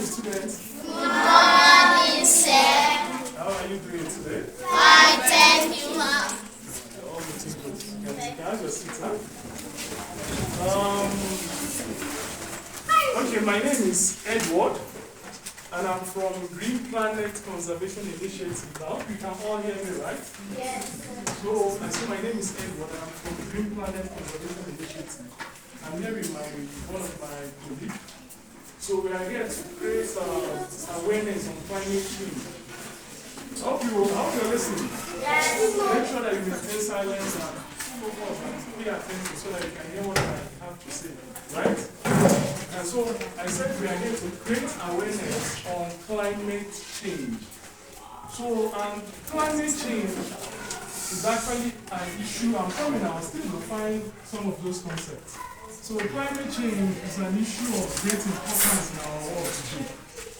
students. Good morning, sir. How are you doing today? Fine, thank you, ma'am. All looking good. You can have your seat, huh? Okay, my name is Edward, and I'm from Green Planet Conservation Initiative. I hope you can all hear me, right? Yes. So my name is Edward, and I'm from Green Planet Conservation Initiative. I'm here with one of my colleagues. So we are here to create awareness on climate change. I hope you're listening. Yes. Make sure that you maintain silence and focus and pay attention so that you can hear what I have to say. Right? And so I said we are here to create awareness on climate change. So climate change is actually an issue. I'm coming now, still define some of those concepts. So climate change is an issue of great importance in our world today.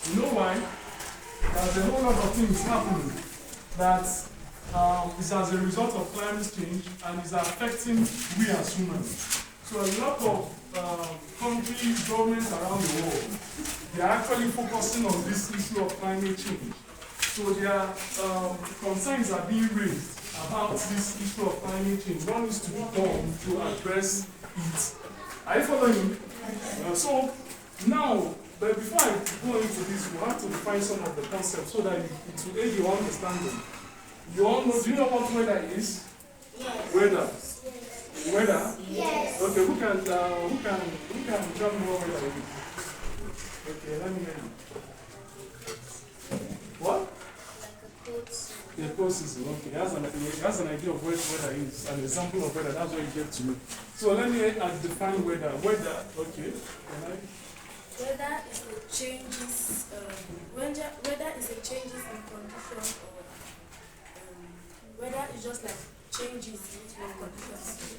You know why? There's a whole lot of things happening that is as a result of climate change and is affecting we as humans. So a lot of countries, governments around the world, they are actually focusing on this issue of climate change. So their concerns are being raised about this issue of climate change. What needs to be done to address it? Are you following? So now, but before I go into this, we have to define some of the concepts so that it will aid your understanding. You all know, do you know what weather is? Yes. Weather. Yes. Weather? Yes. Okay, who can tell me what weather is? Okay, let me hear you. What? The coast is okay. He has an idea of what weather is, an example of weather. That's what you get to me. So let me define weather. Weather, okay. Weather is the changes. Weather is the changes in condition, or weather is just like changes in conditions.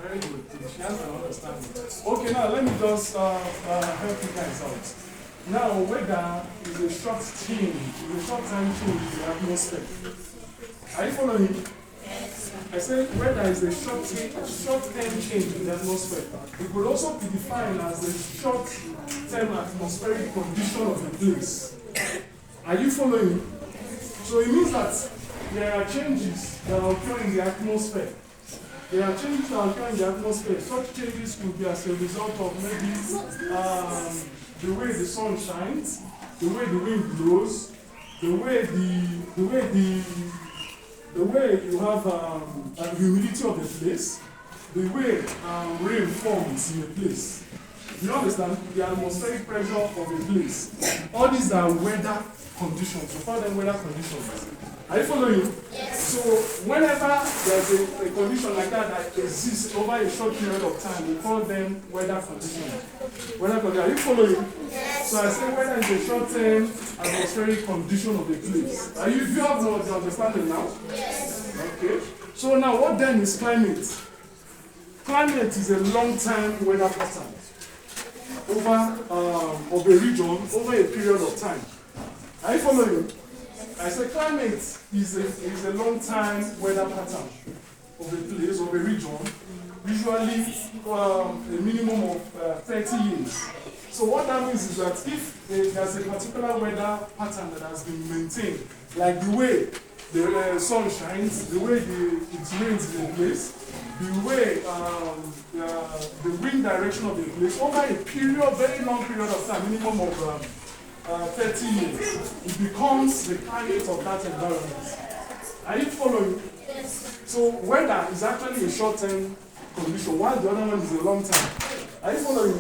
Very good. She has an understanding. Okay, now let me just help you guys out. Now, weather is a short change, is a short-time change in the atmosphere. Are you following? Yes. I said weather is a short-term change in the atmosphere. It could also be defined as the short-term atmospheric condition of a place. Are you following? So it means that there are changes that occur in the atmosphere. There are changes that occur in the atmosphere. Such changes could be as a result of maybe the way the sun shines, the way the wind blows, the way you have the humidity of the place, the way rain forms in a place. You understand? The atmospheric pressure of a place. All these are weather conditions. We call them weather conditions. Are you following? Yes. So whenever there's a condition like that exists over a short period of time, we call them weather conditions. Weather conditions. Are you following? Yes. So I say weather is a short-term atmospheric condition of a place. Are you have no understanding now? Yes. Okay. So now what then is climate? Climate is a long-term weather pattern over of a region over a period of time. Are you following? I say climate is a long-time weather pattern of a place, of a region, usually a minimum of 30 years. So what that means is that if there's a particular weather pattern that has been maintained, like the way the sun shines, the way it rains in a place, the way the wind direction of the place, over a period, very long period of time, minimum of 30 years, it becomes the climate of that environment. Are you following? Yes. So weather is actually a short-term condition, while the other one is a long-term. Are you following?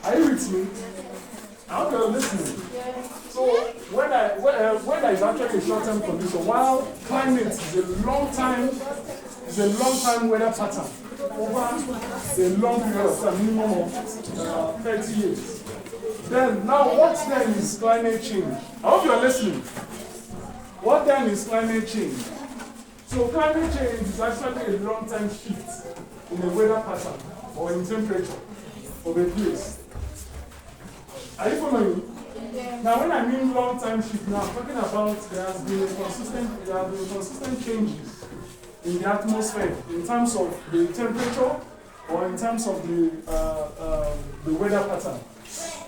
Are you with me? I hope you're listening. So weather is actually a short-term condition, while climate is a long-time weather pattern over a long period of time, minimum of 30 years. Then, now what then is climate change? I hope you're listening. What then is climate change? So climate change is actually a long-time shift in the weather pattern or in temperature of a place. Are you following? Now when I mean long-time shift, now I'm talking about there have been consistent changes in the atmosphere in terms of the temperature or in terms of the weather pattern.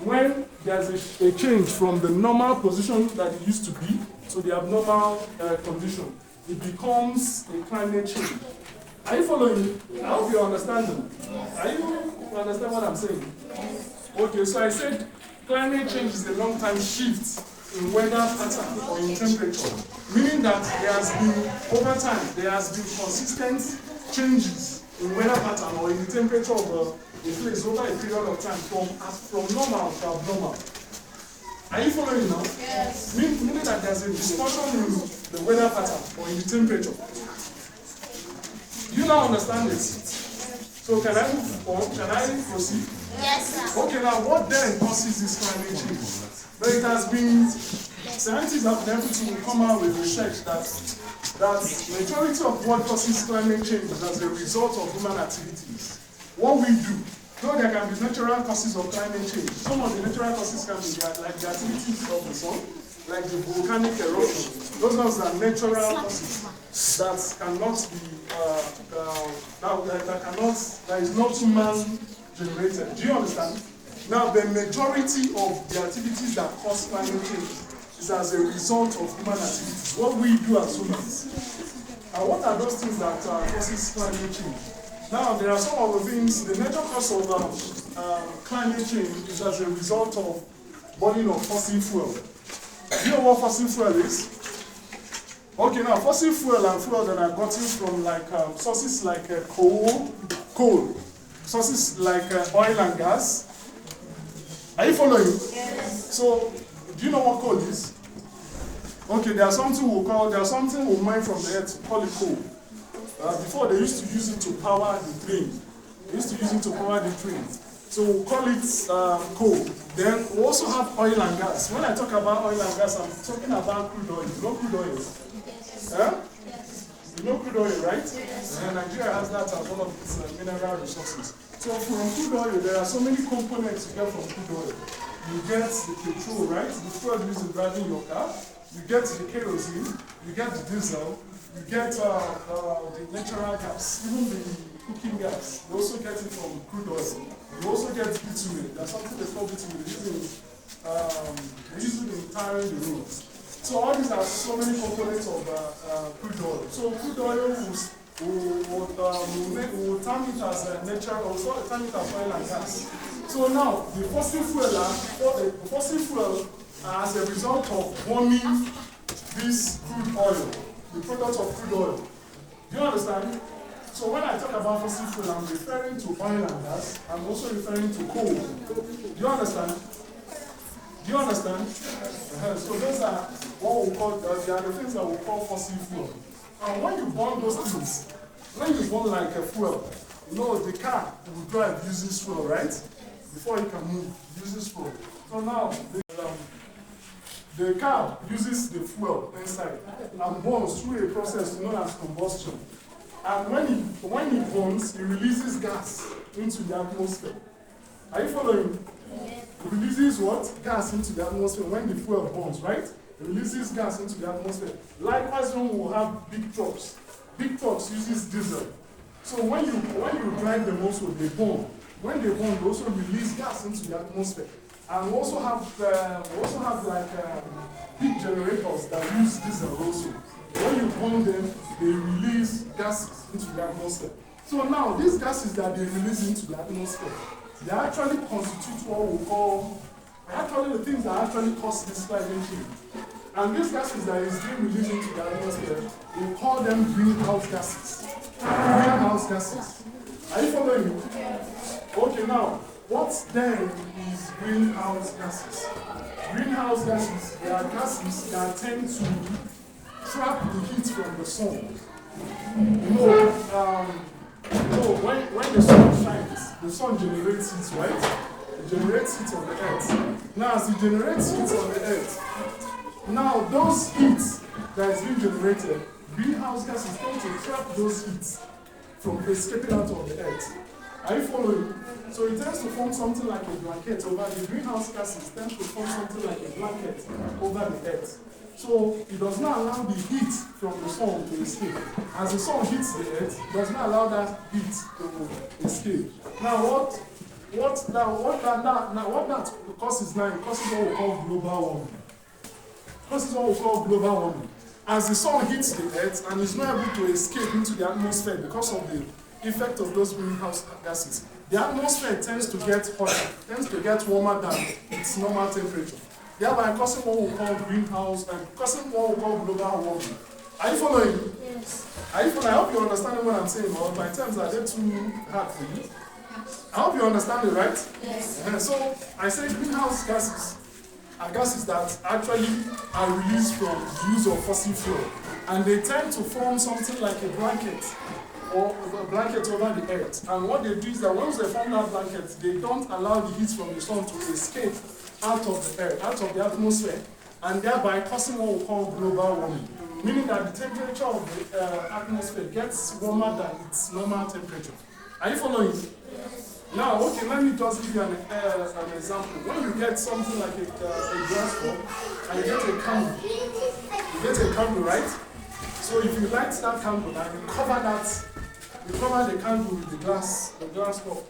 when there's a change from the normal position that it used to be to the abnormal condition, it becomes a climate change. Are you following? I hope you understand me. Are you understand what I'm saying? Okay, so I said climate change is a long-time shift in weather pattern or in temperature, meaning that there has been, over time, there has been consistent changes in weather pattern or in the temperature of a place over a period of time from normal to abnormal. Are you following now? Yes. Meaning that there's a distortion in the weather pattern or in the temperature. Do you now understand it? So can I move on? Can I proceed? Yes, sir. Okay, now what then causes this climate change? But it has been, scientists have been able to come out with research that majority of what causes climate change is as a result of human activities. What we do, though there can be natural causes of climate change, some of the natural causes can be like the activities of the sun, like the volcanic eruption. Those ones are natural causes that cannot be, that is not human generated. Do you understand? Now, the majority of the activities that cause climate change is as a result of human activities, what we do as humans. And what are those things that causes climate change? Now, there are some of the things, the major cause of climate change is as a result of burning of fossil fuel. Do you know what fossil fuel is? Okay, now fossil fuel and fuel that are gotten from like sources like coal, sources like oil and gas. Are you following? Yes. So, do you know what coal is? Okay, there's something we mine from the earth, call it coal. Before they used to use it to power the train. They used to use it to power the train. So we'll call it coal. Then we also have oil and gas. When I talk about oil and gas, I'm talking about crude oil. You know crude oil? Yes. Yes. You know crude oil, right? Yes. Nigeria has that as one of its mineral resources. So from crude oil, there are so many components you get from crude oil. You get the petrol, right? The fuel used in driving your car. You get the kerosene. You get the diesel. You get the natural gas, even the cooking gas. You also get it from crude oil. You also get bitumen. There's something they call bitumen. They use it in tiring the roads. So all these are so many components of crude oil. So crude oil will term it as natural, also term it as oil and gas. So now the fossil fuel as a result of burning this crude oil, the product of crude oil. Do you understand? So when I talk about fossil fuel, I'm referring to oil and gas. I'm also referring to coal. Do you understand? Do you understand? So those are what we call, they are the things that we call fossil fuel. And when you burn those things, when you burn like a fuel, you know the car will drive uses fuel, right? Before it can move, it uses fuel. So now the car uses the fuel inside and burns through a process known as combustion. And when it burns, it releases gas into the atmosphere. Are you following? It releases what? Gas into the atmosphere when the fuel burns, right? It releases gas into the atmosphere. Likewise, when we have big trucks uses diesel. So when you drive them also, they burn. When they burn, they also release gas into the atmosphere. And we also have big generators that use diesel also. When you burn them, they release gases into the atmosphere. So now, these gases that they release into the atmosphere, they actually constitute what we call, the things that actually cause this climate change. And these gases that is being released into the atmosphere, we call them greenhouse gases. Greenhouse gases. Are you following me? Okay, now, what then is greenhouse gases? Greenhouse gases, they are gases that tend to trap the heat from the sun. When the sun shines, the sun generates heat, right? It generates heat on the earth. Now, as it generates heat on the earth, now those heats that is being generated, greenhouse gases tend to trap those heats from escaping out of the earth. Are you following? So it tends to form something like a blanket over the greenhouse gases tend to form something like a blanket over the earth. So it does not allow the heat from the sun to escape. As the sun hits the earth, it does not allow that heat to escape. Now what that causes now, it causes what we call global warming. Causes what we call global warming. As the sun hits the earth and is not able to escape into the atmosphere because of the effect of those greenhouse gases, the atmosphere tends to get hotter, tends to get warmer than its normal temperature, thereby causing what we call greenhouse and causing what we call global warming. Are you following? Yes. Are you following? I hope you're understanding what I'm saying, or my terms are they too hard for you? I hope you understand it, right? Yes. So I say greenhouse gases are gases that actually are released from the use of fossil fuel, and they tend to form something like a blanket or a blanket over the earth. And what they do is that once they form that blanket, they don't allow the heat from the sun to escape out of the earth, out of the atmosphere, and thereby causing what we call global warming. Meaning that the temperature of the atmosphere gets warmer than its normal temperature. Are you following? Yes. Now, okay, let me just give you an example. When you get something like a glass cup and you get a candle, right? So if you light that candle and you cover the candle with the glass cup,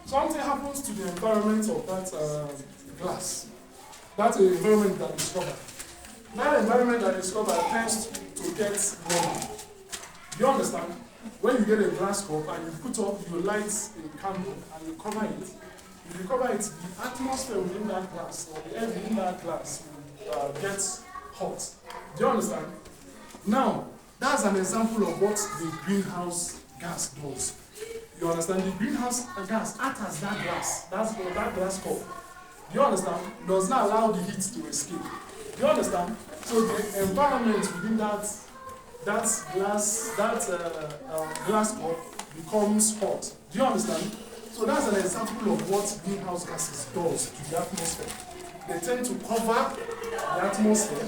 something happens to the environment of that glass. That's the environment that is covered. That environment that is covered tends to get warmer. Do you understand? When you get a glass cup and you light a candle and you cover it, if you cover it, the atmosphere within that glass or the air within that glass will get hot. Do you understand? Now, that's an example of what the greenhouse gas does. You understand? The greenhouse gas acts as that glass, that glass cup. Do you understand? Does not allow the heat to escape. Do you understand? So the environment within that glass cup becomes hot. Do you understand? So that's an example of what greenhouse gases does to the atmosphere. They tend to cover the atmosphere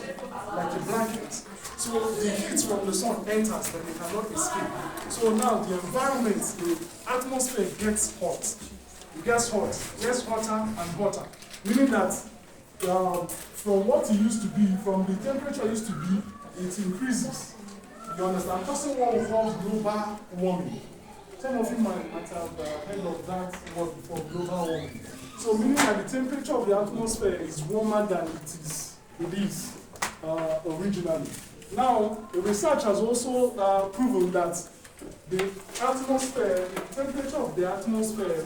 like a blanket. So the heat from the sun enters, but they cannot escape. So now the environment, the atmosphere gets hot. It gets hot, gets hotter and hotter. Meaning that from what it used to be, from the temperature it used to be, it increases. You understand? Causing what we call global warming. Some of you might have heard of that word before, global warming. So meaning that the temperature of the atmosphere is warmer than it is originally. Now, the research has also proven that the atmosphere, the temperature of the atmosphere,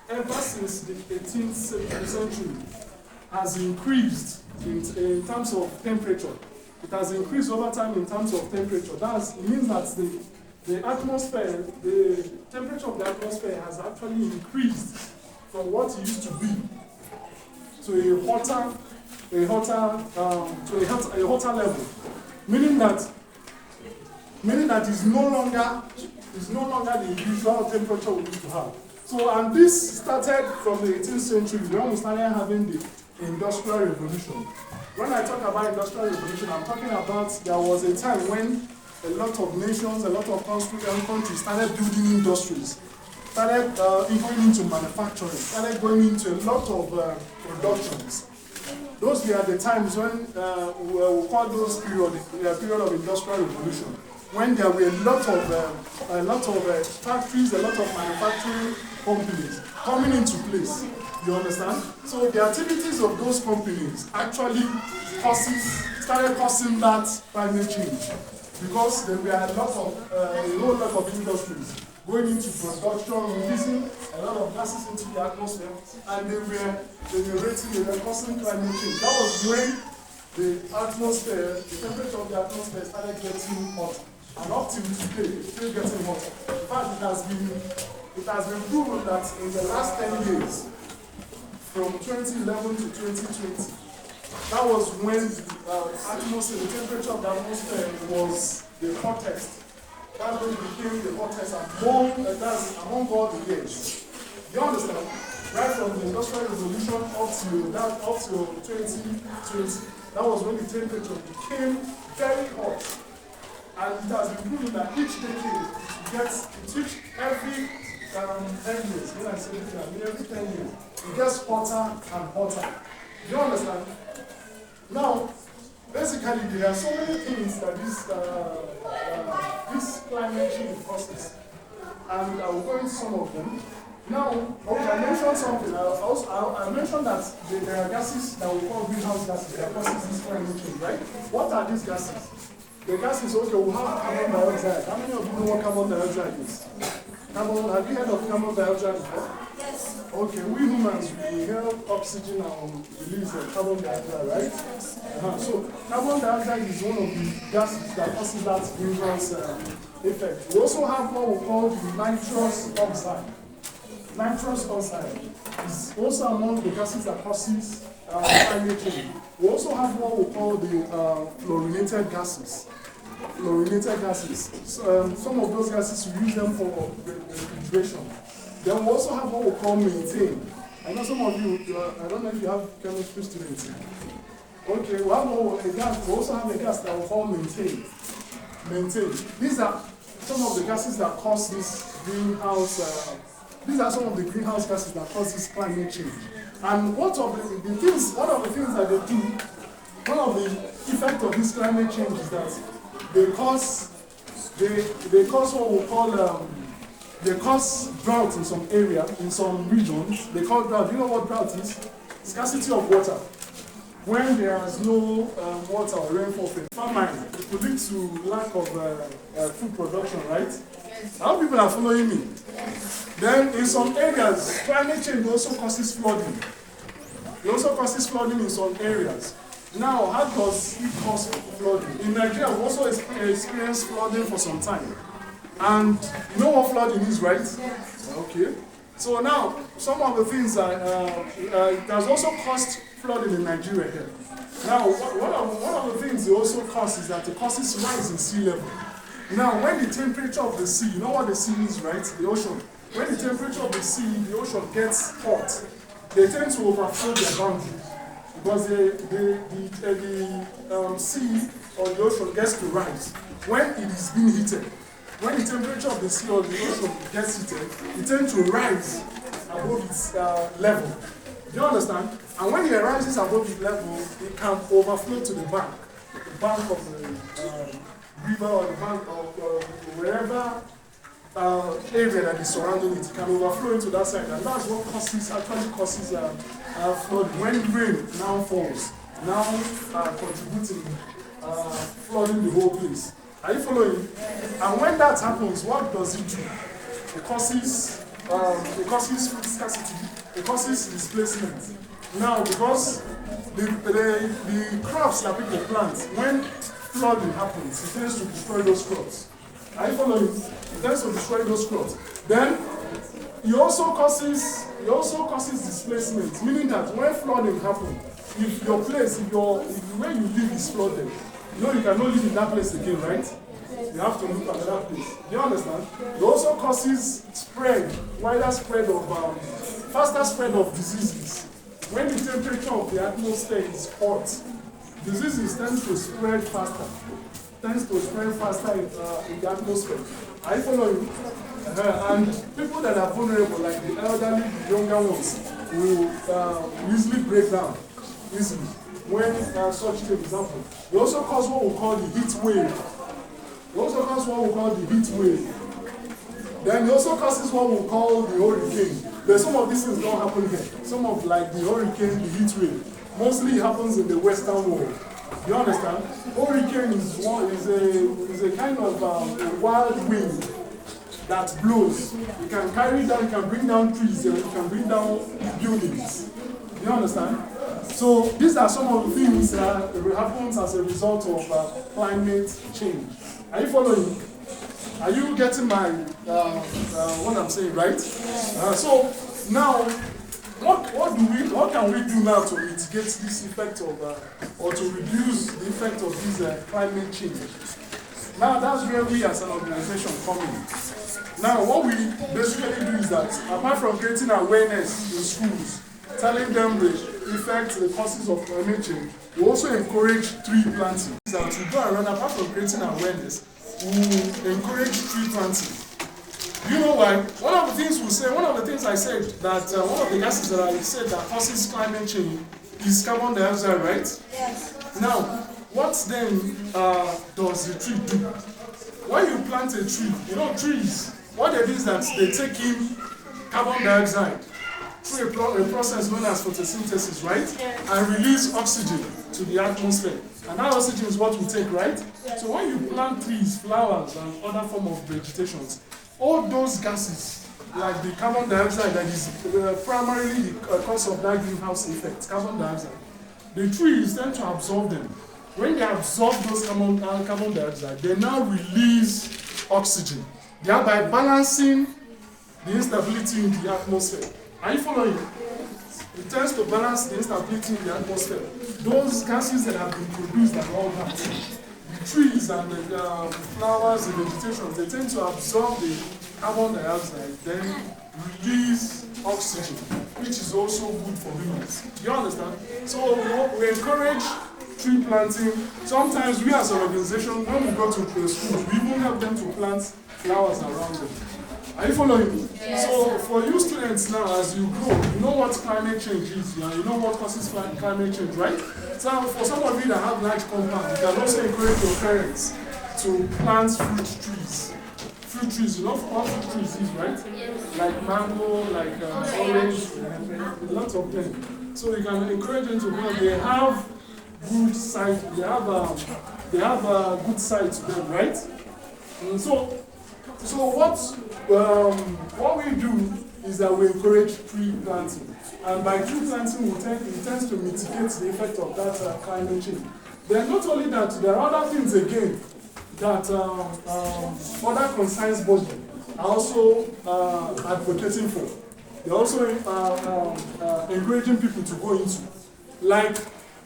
ever since the 18th century, has increased in terms of temperature. It has increased over time in terms of temperature. It means that the atmosphere, the temperature of the atmosphere has actually increased from what it used to be to a hotter level. Meaning that it's no longer the usual temperature we used to have. So, and this started from the 18th century when we started having the Industrial Revolution. When I talk about Industrial Revolution, I'm talking about there was a time when a lot of nations, a lot of countries started building industries, started going into manufacturing, started going into a lot of productions. Those were the times when we call those period of Industrial Revolution, when there were a lot of factories, a lot of manufacturing companies coming into place. You understand? So the activities of those companies actually started causing that climate change, because there were a whole lot of industries going into production, releasing a lot of gases into the atmosphere, and they were causing climate change. That was when the atmosphere, the temperature of the atmosphere started getting hotter. And up till today, it's still getting hotter. In fact, it has been proven that in the last 10 years, from 2011 to 2020, that was when the temperature of the atmosphere was the hottest. That's when it became the hottest among all the years. You understand? Right from the Industrial Revolution up to 2020, that was when the temperature became very hot. And it has been proven that each decade every 10 years. When I say that, I mean every 10 years, it gets hotter and hotter. Do you understand? Now, basically, there are so many things that this climate change causes, and I will go into some of them. Now, okay, I mentioned something. I mentioned that there are gases that we call greenhouse gases that causes this climate change, right? What are these gases? The gases, okay, we have carbon dioxide. How many of you know what carbon dioxide is? Have you heard of carbon dioxide before? Yes. Okay, we humans, we inhale oxygen and release carbon dioxide, right? So, carbon dioxide is one of the gases that causes that greenhouse effect. We also have what we call the nitrous oxide. Nitrous oxide is also among the gases that causes climate change. We also have what we call the fluorinated gases. Fluorinated gases. So, some of those gases we use them for refrigeration. Then we also have what we call methane. I know some of you, I don't know if you have chemistry students. Okay, we have a gas. We also have a gas that we call methane. Methane. These are some of the gases that cause this greenhouse. These are some of the greenhouse gases that cause this climate change. And one of the things that they do, one of the effects of this climate change is that they cause what we call they cause drought in some area, in some regions. They call drought. Do you know what drought is? Scarcity of water. When there is no water or rainfall, famine, it will lead to lack of food production, right? Yes. How people are following me? Yes. Then in some areas, climate change also causes flooding. It also causes flooding in some areas. Now, how does it cause flooding? In Nigeria, we also experienced flooding for some time. And you know what flooding is, right? Yes. Okay. So now, some of the things that it has also caused flooding in Nigeria here. Now, one of the things it also causes is that it causes rise in sea level. Now, when the temperature of the sea, you know what the sea is, right? The ocean. When the temperature of the ocean gets hot, they tend to overflow their boundaries because the sea or the ocean gets to rise when it is being heated. When the temperature of the sea or the ocean gets heated, it tends to rise above its level. Do you understand? And when it rises above its level, it can overflow to the bank of the river or the bank of wherever area that is surrounding it. It can overflow into that side, and that's what actually causes flooding. When rain now falls, now contributing flooding the whole place. Are you following? And when that happens, what does it do? It causes food scarcity. It causes displacement. Now, because the crops that people plant, when flooding happens, it tends to destroy those crops. Are you following? It tends to destroy those crops. Then it also causes displacement, meaning that when flooding happens, if your place, if where you live is flooded, you know you cannot live in that place again, right? You have to move to another place. Do you understand? It also causes faster spread of diseases. When the temperature of the atmosphere is hot, diseases tend to spread faster. In the atmosphere. Are you following? And people that are vulnerable, like the elderly, the younger ones, will easily break down easily when such things happen. They also cause what we call the heat wave. Then it also causes what we call the hurricane. But some of these things don't happen here. Some of like the hurricane, the heat wave, mostly it happens in the Western world. You understand? Hurricane is a kind of a wild wind that blows. You can carry down, you can bring down trees, you can bring down buildings. You understand? So these are some of the things that happens as a result of climate change. Are you following? Are you getting my what I'm saying, right? So now, what can we do now to mitigate this effect of or to reduce the effect of this climate change? Now that's where we as an organization come in. Now what we basically do is that apart from creating awareness in schools, telling them the effects, the causes of climate change, we also encourage tree planting. That we go around, apart from creating awareness, we encourage tree planting. You know why? One of the things I said that one of the gases that I said that causes climate change is carbon dioxide, right? Yes. Now, what then does the tree do? When you plant a tree, you know trees, what they do is that they take in carbon dioxide through a process known as photosynthesis, right? And release oxygen to the atmosphere. And that oxygen is what we take, right? So when you plant trees, flowers, and other form of vegetations, all those gases, like the carbon dioxide that is primarily the cause of that greenhouse effect, carbon dioxide, the trees tend to absorb them. When they absorb those carbon dioxide, they now release oxygen, thereby balancing the instability in the atmosphere. Are you following? It tends to balance the instability in the atmosphere. Those gases that have been produced and all that, the trees and the flowers, the vegetation, they tend to absorb the carbon dioxide, then release oxygen, which is also good for humans. You understand? So we encourage tree planting. Sometimes we as an organization, when we go to schools, we even help them to plant flowers around them. Are you following me? Yes. So for you students now, as you grow, you know what climate change is, you know what causes climate change, right? So for some of you that have large compounds, you can also encourage your parents to plant fruit trees. Fruit trees, you know what fruit trees is, right? Yes. Like mango, like orange, lots of them. So you can encourage them to plant. They have good sight. They have a good sight to them, right? And so what we do is that we encourage tree planting, and by tree planting, it tends to mitigate the effect of that climate change. Then not only that, there are other things again that other concerned bodies are also advocating for. They're also encouraging people to go into. Like,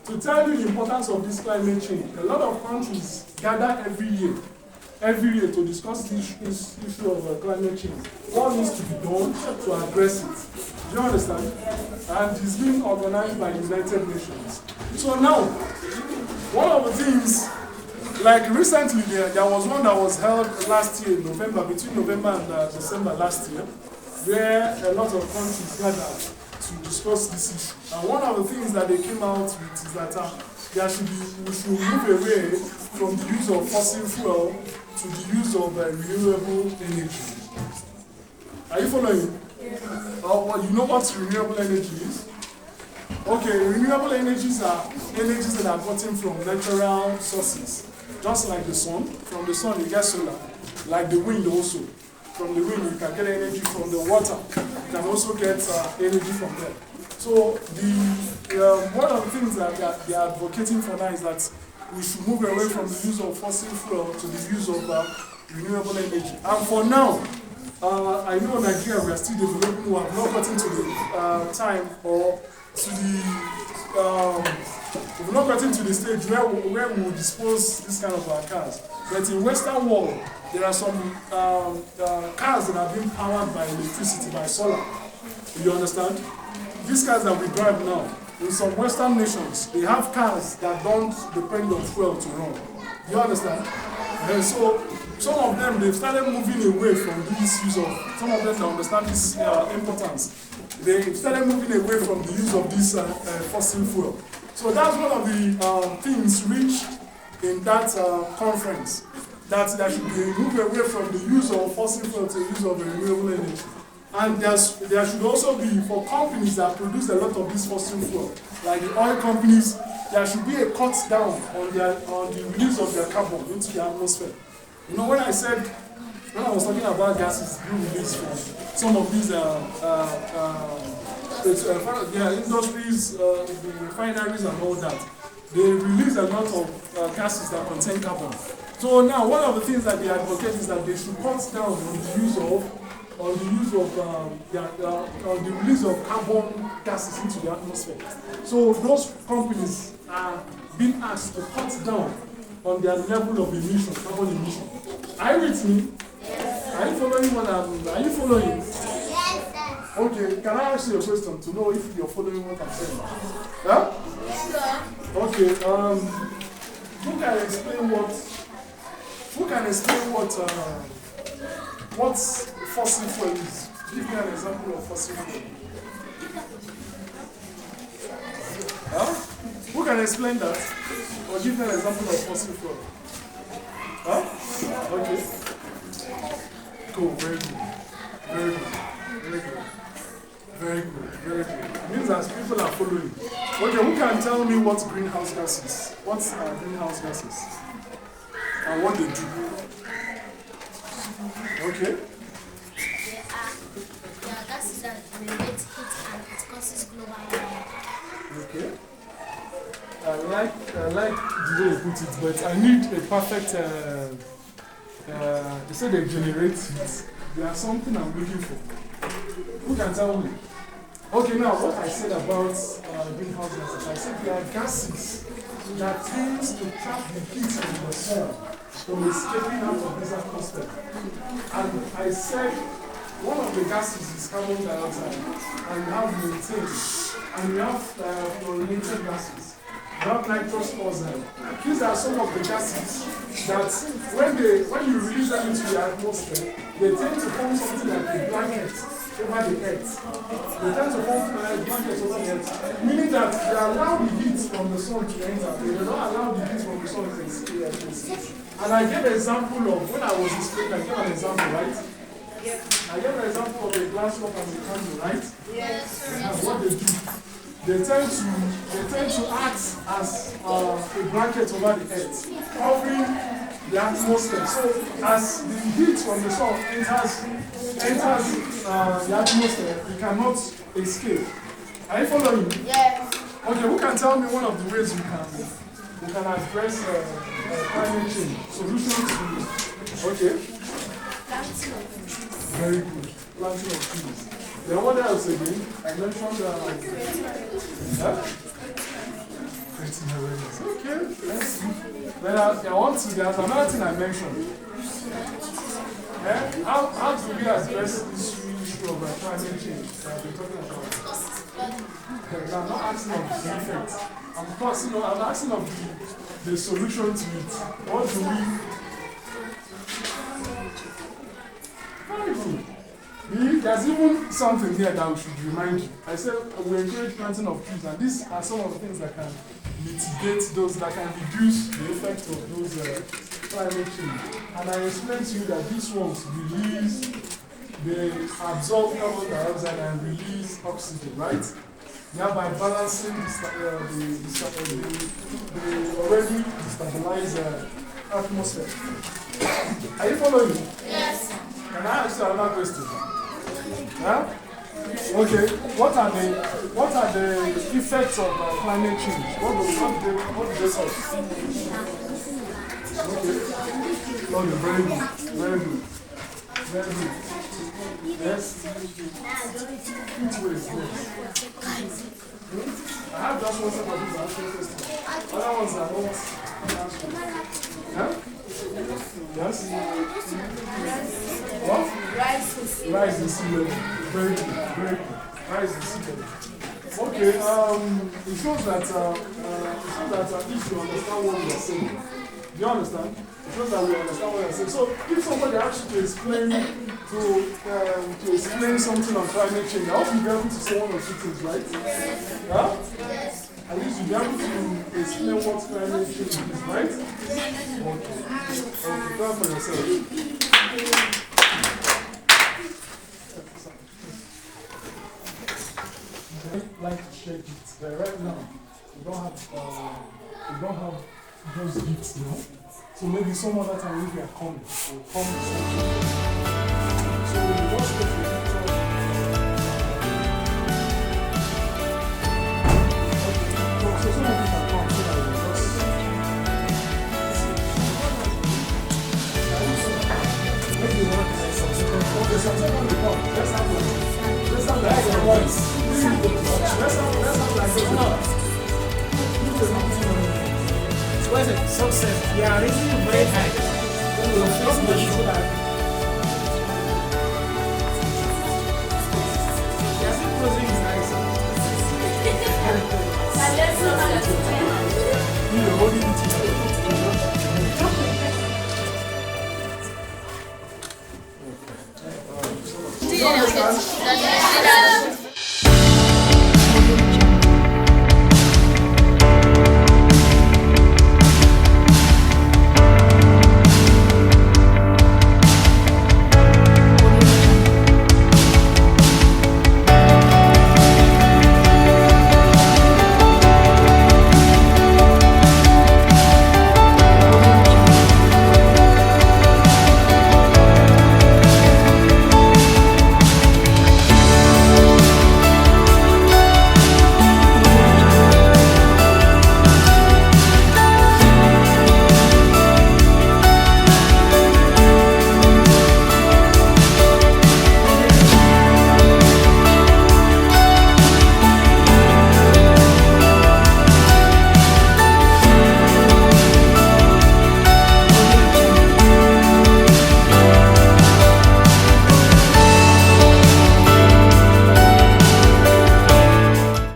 to tell you the importance of this climate change, a lot of countries gather every year to discuss this issue of climate change. What needs to be done to address it? Do you understand? And it's being organized by the United Nations. So now, one of the things, like recently there was one that was held last year in November, between November and December last year, where a lot of countries gathered to discuss this issue. And one of the things that they came out with is that we should move away from the use of fossil fuel to the use of renewable energy. Are you following? You know what renewable energy is? Okay, renewable energies are energies that are gotten from natural sources, just like the sun. From the sun you get solar, like the wind also. From the wind you can get energy from the water. You can also get energy from there. So one of the things that they are advocating for now is that we should move away from the use of fossil fuel to the use of renewable energy. And for now, I know Nigeria, we are still developing, we have not gotten to the time or to the, we've not gotten to the stage where we will dispose this kind of cars. But in Western world, there are some cars that are being powered by electricity, by solar. You understand? These cars that we drive now, in some Western nations, they have cars that don't depend on fuel to run. You understand? And so, some of them, they've started moving away from this use of, some of them don't understand this importance. They started moving away from the use of this fossil fuel. So that's one of the things reached in that conference, that there should be a move away from the use of fossil fuel to the use of renewable energy. And there should also be, for companies that produce a lot of this fossil fuel, like the oil companies, there should be a cut down on the release of their carbon into the atmosphere. You know, when I was talking about gases being released from some of these industries, the refineries and all that, they release a lot of gases that contain carbon. So now, one of the things that they advocate is that they should cut down on the use of the release of carbon gases into the atmosphere. So those companies are being asked to cut down on their level of emission, carbon emission. Are you with me? Yes. Are you following what are you following? Yes, sir. Okay, can I ask you a question to know if you're following what I'm saying? Huh? Yes, sir. Okay, who can explain what fossil fuel is? Give me an example of fossil fuel. Huh? Who can explain that? Or give me an example of fossil fuel? Huh? Okay. Cool, very good. Very good. Very good. Very good, very good. It means that people are following. Okay, who can tell me what greenhouse gases? What's greenhouse gases? And what they do? Okay. They are gases that generate heat and it causes global warming. Okay. I like the way you put it, but I need a perfect. They say they generate heat. There are something I'm looking for. Who can tell me? Okay, now what I said about greenhouse gases, I said there are gases that tends to trap the heat in the sun from escaping out of this atmosphere. And I said one of the gases is carbon dioxide, and we have methane, and we have fluorinated gases. We have nitrous oxide. These are some of the gases that when you release them into the atmosphere, they tend to form something like a blanket over the earth. They tend to form blankets over the earth, meaning that they allow the heat from the sun to enter. They do not allow the heat from the sun to escape. And I gave an example of, when I was explaining, I gave an example, right? I gave an example of a glass cup and a candle, right? Yes. And what they do, they tend to act as a blanket over the earth, covering the atmosphere. So as the heat from the sun enters the atmosphere, it cannot escape. Are you following? Yes. Okay, who can tell me one of the ways we can address climate change? Solutions to it. Okay. Very good. Planting of trees. Then what else again? I mentioned creating awareness. Okay, let's see. Then there's another thing I mentioned. How do we address this issue of climate change that I've been talking about? I'm not asking of the effect. I'm asking of the solution to it. What do we? Very good. There's even something here that we should remind you. I said we encourage planting of trees, and these are some of the things that can mitigate those, that can reduce the effect of those climate change. And I explained to you that these ones they absorb carbon dioxide and release oxygen, right? Thereby balancing the already stabilized atmosphere. Are you following me? Yes. Can I ask you another question? Huh? Okay. What are the effects of climate change? What do they cause? Okay. Okay. Very good. Very good. Very good. Yes. Which way is next? I have just one set of people asking questions. Other ones are not answering. Huh? Yes? What? Rise in sea level. Very good, very good. Rise in sea level. Okay, it shows that if you understand what we are saying. Do you understand? It shows that we understand what we are saying. So if somebody asks you to explain something on climate change, I hope you'll be able to say one or two things, right? Huh? At least you'll be able to explain what climate change is, right? Okay. Okay, clap for yourself. I'd like to shake it, but right now we don't have those gifts now. So maybe some other time if we are coming, we'll come with something. So we just take the picture. Okay, so some of you can come so that we just maybe you want to say something. Okay, something on the top. Let's have the voice. Let's have like this. Was it success? Yeah, this is very high. We will first make sure that yes, it was nice.